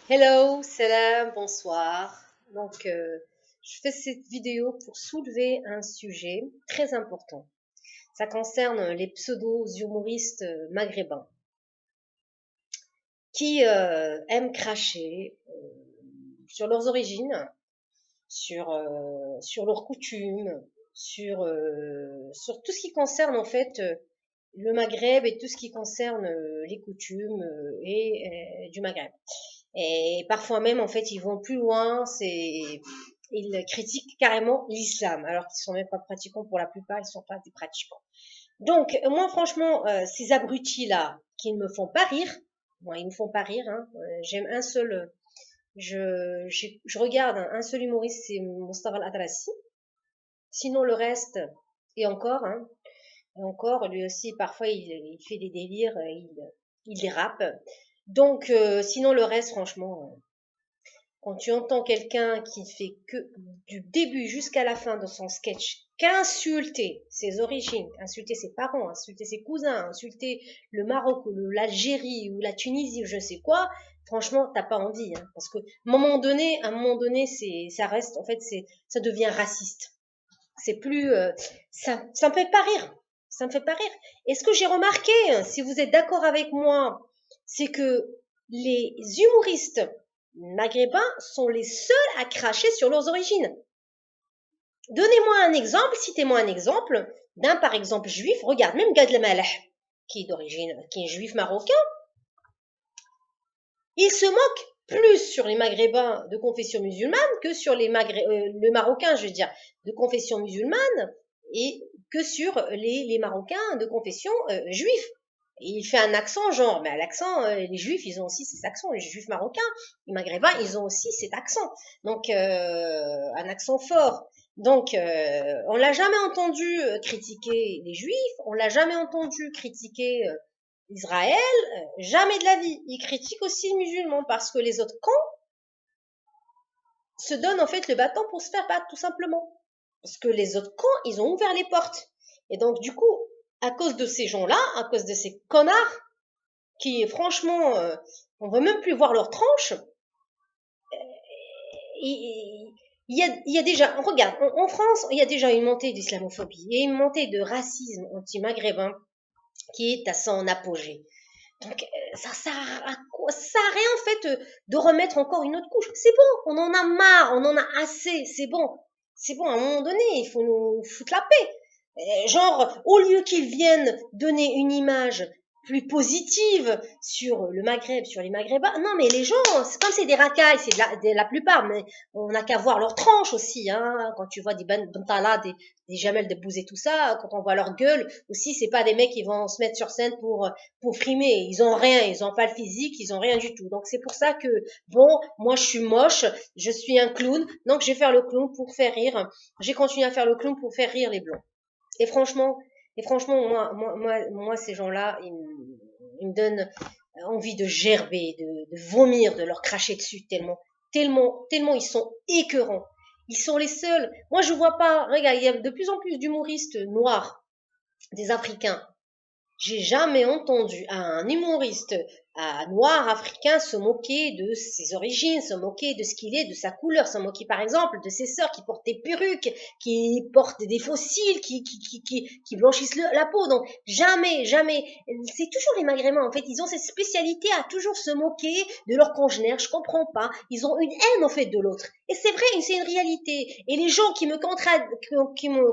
Hello, salam, bonsoir. Je fais cette vidéo pour soulever un sujet très important. Ça concerne les pseudo-humoristes maghrébins qui aiment cracher sur leurs origines, sur leurs coutumes, sur tout ce qui concerne en fait le Maghreb et tout ce qui concerne les coutumes du Maghreb. Et parfois même, en fait, ils vont plus loin, ils critiquent carrément l'islam, alors qu'ils sont même pas pratiquants pour la plupart, ils sont pas des pratiquants. Donc, moi, franchement, ces abrutis-là, qui ne me font pas rire, moi, ils me font pas rire, hein, j'aime un seul, je regarde un seul humoriste, c'est Mustafa Al-Atrassi. Sinon, le reste, hein, et encore, lui aussi, parfois, il fait des délires, il dérape. Donc, sinon, le reste, franchement, quand tu entends quelqu'un qui fait que du début jusqu'à la fin de son sketch qu'insulter ses origines, insulter ses parents, insulter ses cousins, insulter le Maroc ou l'Algérie ou la Tunisie ou je sais quoi, franchement, t'as pas envie, hein, parce que à un moment donné, ça reste, en fait, ça devient raciste. C'est plus, ça me fait pas rire. Ça me fait pas rire. Et ce que j'ai remarqué, hein, si vous êtes d'accord avec moi, c'est que les humoristes maghrébins sont les seuls à cracher sur leurs origines. Donnez-moi un exemple, citez-moi un exemple d'un, par exemple, juif. Regarde, même Gad Elmaleh, qui est juif marocain, il se moque plus sur les maghrébins de confession musulmane que sur le marocain, je veux dire, de confession musulmane et que sur les marocains de confession juive. Et il fait un accent genre, mais l'accent, les juifs, ils ont aussi cet accent, les juifs marocains, les maghrébins, ils ont aussi cet accent. Donc, un accent fort. Donc, on l'a jamais entendu critiquer les juifs, on l'a jamais entendu critiquer Israël, jamais de la vie. Il critique aussi les musulmans parce que les autres camps se donnent en fait le bâton pour se faire battre, tout simplement. Parce que les autres camps, ils ont ouvert les portes. Et donc, du coup, à cause de ces gens-là, à cause de ces connards, qui franchement, on veut même plus voir leur tranche, il y a déjà, regarde, en France, il y a déjà une montée d'islamophobie, il y a une montée de racisme anti-maghrébin qui est à son apogée. Donc, ça sert à quoi? Ça sert à rien, en fait, de remettre encore une autre couche. C'est bon, on en a marre, on en a assez, c'est bon. C'est bon, à un moment donné, il faut nous foutre la paix. Genre, au lieu qu'ils viennent donner une image plus positive sur le Maghreb, sur les Maghrébins, non, mais les gens, c'est comme c'est des racailles, c'est de la plupart, mais on n'a qu'à voir leur tranche aussi, hein. Quand tu vois des Bentala, des Jamel Debbouze et tout ça, quand on voit leur gueule, aussi, c'est pas des mecs qui vont se mettre sur scène pour frimer. Ils ont rien, ils ont pas le physique, ils ont rien du tout. Donc c'est pour ça que, bon, moi je suis moche, je suis un clown, donc je vais faire le clown pour faire rire. J'ai continué à faire le clown pour faire rire les blancs. Et franchement, moi ces gens-là, ils me donnent envie de gerber, de vomir, de leur cracher dessus tellement ils sont écœurants. Ils sont les seuls. Moi, je vois pas. Regarde, il y a de plus en plus d'humoristes noirs, des Africains. J'ai jamais entendu un humoriste noir africain se moquer de ses origines, se moquer de ce qu'il est, de sa couleur, se moquer par exemple de ses sœurs qui portent des perruques, qui portent des fossiles, qui blanchissent la peau. Donc jamais. C'est toujours les Maghrébins en fait. Ils ont cette spécialité à toujours se moquer de leurs congénères. Je comprends pas. Ils ont une haine en fait de l'autre. Et c'est vrai, c'est une réalité. Et les gens qui me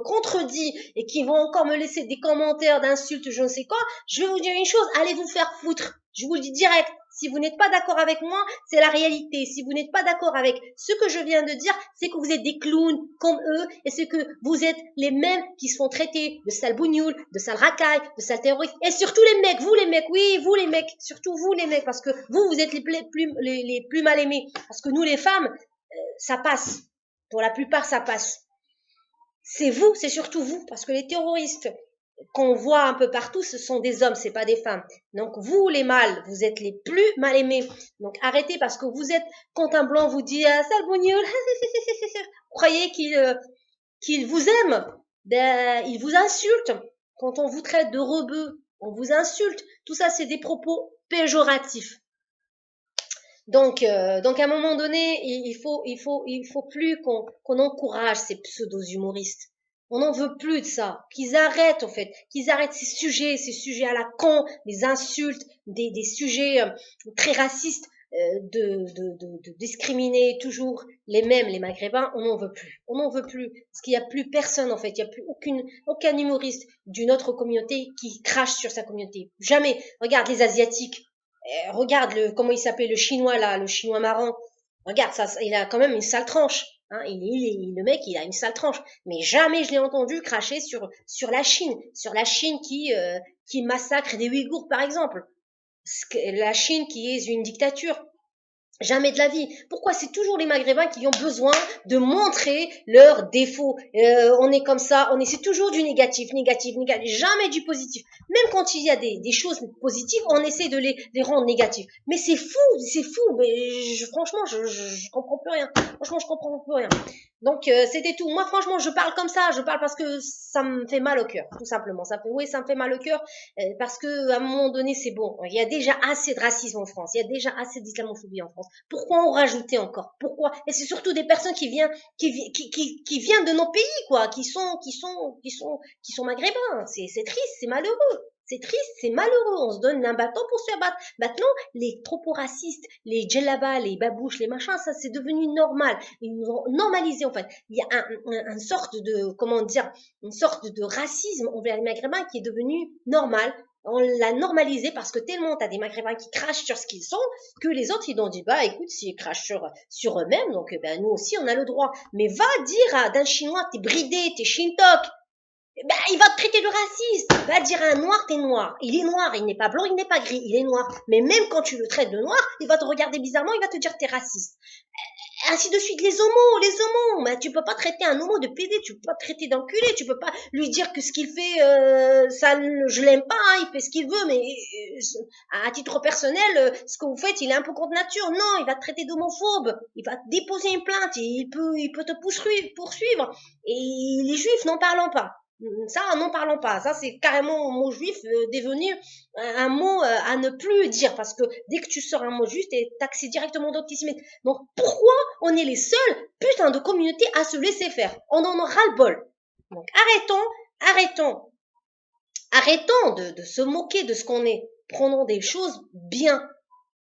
contredisent et qui vont encore me laisser des commentaires d'insultes, je ne sais quoi, je vais vous dire une chose, allez vous faire foutre. Je vous le dis direct. Si vous n'êtes pas d'accord avec moi, c'est la réalité. Si vous n'êtes pas d'accord avec ce que je viens de dire, c'est que vous êtes des clowns comme eux et c'est que vous êtes les mêmes qui se font traiter de sales bougnoul, de sales racailles, de sales terroristes. Et surtout les mecs, vous les mecs, oui, vous les mecs, surtout vous les mecs, parce que vous êtes les plus mal aimés. Parce que nous les femmes, ça passe. Pour la plupart, ça passe. C'est vous, c'est surtout vous, parce que les terroristes qu'on voit un peu partout, ce sont des hommes, c'est pas des femmes. Donc vous, les mâles, vous êtes les plus mal aimés. Donc arrêtez parce que vous êtes, quand un blanc vous dit ah, sale bougnoul, vous croyez qu'il vous aime. Ben, il vous insulte. Quand on vous traite de rebeu, on vous insulte. Tout ça, c'est des propos péjoratifs. Donc à un moment donné, il faut plus qu'on encourage ces pseudos humoristes. On n'en veut plus de ça. Qu'ils arrêtent, en fait. Qu'ils arrêtent ces sujets à la con, des insultes, des sujets très racistes, de discriminer toujours les mêmes, les Maghrébins. On n'en veut plus. On n'en veut plus. Parce qu'il n'y a plus personne, en fait. Il n'y a plus aucun humoriste d'une autre communauté qui crache sur sa communauté. Jamais. Regarde les Asiatiques. Regarde comment il s'appelle le chinois là, le chinois marrant. Regarde ça, il a quand même une sale tranche. Hein, le mec, il a une sale tranche. Mais jamais je l'ai entendu cracher sur la Chine qui massacre des Ouïghours par exemple. La Chine qui est une dictature. Jamais de la vie. Pourquoi c'est toujours les Maghrébins qui ont besoin de montrer leurs défauts. On est comme ça, c'est toujours du négatif, négatif, négatif, jamais du positif. Même quand il y a des choses positives, on essaie de les rendre négatifs. Mais c'est fou, c'est fou. Mais franchement, je comprends plus rien. Franchement, je comprends plus rien. Donc c'était tout. Moi, franchement, je parle comme ça. Je parle parce que ça me fait mal au cœur, tout simplement. Ça me fait mal au cœur parce que à un moment donné, c'est bon. Il y a déjà assez de racisme en France. Il y a déjà assez d'islamophobie en France. Pourquoi en rajouter encore? Pourquoi? Et c'est surtout des personnes qui viennent de nos pays, quoi, qui sont maghrébins. C'est triste, c'est malheureux. C'est triste, c'est malheureux. On se donne un bâton pour se faire battre. Maintenant, les propos racistes, les djellabas, les babouches, les machins, ça c'est devenu normal. Ils nous ont normalisé en fait. Il y a une sorte de, comment dire, une sorte de racisme envers les maghrébins qui est devenu normal. On l'a normalisé parce que tellement t'as des maghrébins qui crachent sur ce qu'ils sont que les autres ils ont dit bah écoute s'ils crachent sur eux-mêmes donc ben nous aussi on a le droit. Mais va dire d'un chinois t'es bridé, t'es shintok, bah, il va te traiter de raciste. Va dire à un noir, t'es noir. Il est noir, il n'est pas blanc, il n'est pas gris, il est noir. Mais même quand tu le traites de noir, il va te regarder bizarrement, il va te dire t'es raciste. Ainsi de suite, les homos. Mais tu peux pas traiter un homo de pédé, tu peux pas traiter d'enculé, tu peux pas lui dire que ce qu'il fait, je l'aime pas, hein, il fait ce qu'il veut, mais à titre personnel, ce que vous faites, il est un peu contre nature. Non, il va te traiter d'homophobe, il va te déposer une plainte, il peut te poursuivre. Et les juifs, n'en parlons pas. Ça, n'en parlons pas. Ça, c'est carrément un mot juif devenu un mot à ne plus dire parce que dès que tu sors un mot juif, t'es taxé directement d'antisémite. Donc, pourquoi on est les seuls putains de communautés à se laisser faire? On en a ras-le-bol. Donc, arrêtons de se moquer de ce qu'on est. Prenons des choses bien.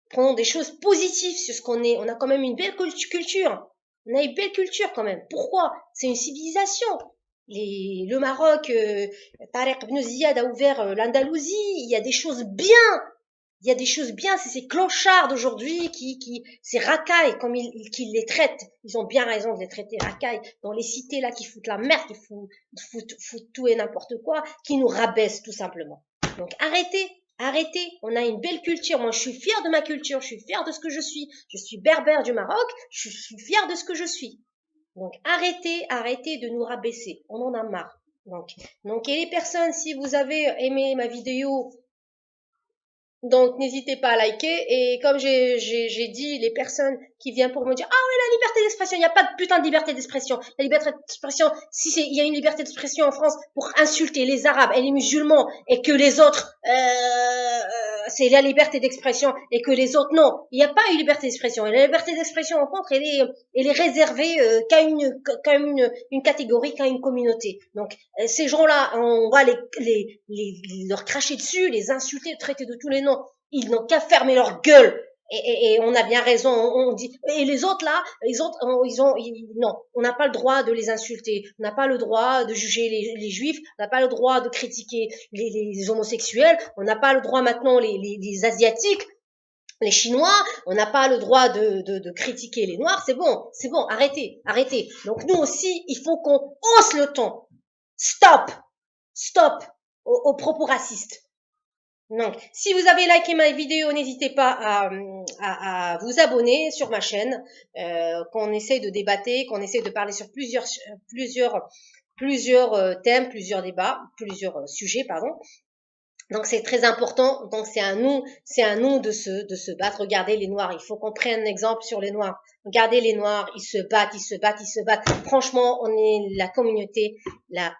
Prenons des choses positives sur ce qu'on est. On a quand même une belle culture. On a une belle culture quand même. Pourquoi? C'est une civilisation. Le Maroc, Tariq Ibn Ziyad a ouvert l'Andalousie. Il y a des choses bien. Il y a des choses bien. C'est ces clochards d'aujourd'hui ces racailles, comme qu'ils les traitent. Ils ont bien raison de les traiter racailles. Dans les cités là qui foutent la merde, qui foutent tout et n'importe quoi, qui nous rabaissent tout simplement. Donc arrêtez, on a une belle culture. Moi, je suis fière de ma culture, je suis fière de ce que je suis. Je suis berbère du Maroc, je suis fière de ce que je suis. Donc, arrêtez de nous rabaisser. On en a marre. Donc, et les personnes, si vous avez aimé ma vidéo, donc n'hésitez pas à liker. Et comme j'ai dit, les personnes qui viennent pour me dire ah ouais la liberté d'expression, il n'y a pas de putain de liberté d'expression. La liberté d'expression, il y a une liberté d'expression en France pour insulter les Arabes et les musulmans et que les autres c'est la liberté d'expression et que les autres non. Il n'y a pas une liberté d'expression. La liberté d'expression en France elle est réservée qu'à une catégorie, qu'à une communauté. Donc ces gens-là, on va leur cracher dessus, les insulter, les traiter de tous les noms. Ils n'ont qu'à fermer leur gueule. Et on a bien raison, on dit. Et les autres là, non, on n'a pas le droit de les insulter, on n'a pas le droit de juger les juifs, on n'a pas le droit de critiquer les homosexuels, on n'a pas le droit maintenant les asiatiques, les chinois, on n'a pas le droit de critiquer les noirs. C'est bon, arrêtez. Donc nous aussi, il faut qu'on hausse le ton. Stop aux propos racistes. Donc, si vous avez liké ma vidéo, n'hésitez pas à vous abonner sur ma chaîne, qu'on essaie de débattre, qu'on essaie de parler sur plusieurs thèmes, plusieurs débats, plusieurs sujets, pardon. Donc c'est très important. Donc c'est à nous de se battre. Regardez les Noirs. Il faut qu'on prenne un exemple sur les Noirs. Regardez les Noirs. Ils se battent. Franchement, on est la communauté la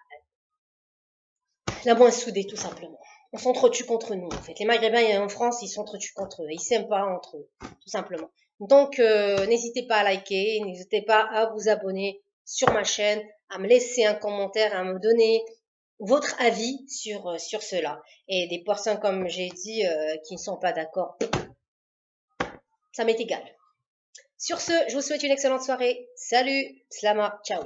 moins soudée, tout simplement. on s'entretue contre nous, en fait. Les Maghrébins en France, ils s'entretuent contre eux. Ils s'aiment pas entre eux, tout simplement. Donc, n'hésitez pas à liker, n'hésitez pas à vous abonner sur ma chaîne, à me laisser un commentaire, à me donner votre avis sur cela. Et des personnes, comme j'ai dit, qui ne sont pas d'accord, ça m'est égal. Sur ce, je vous souhaite une excellente soirée. Salut, slama, ciao.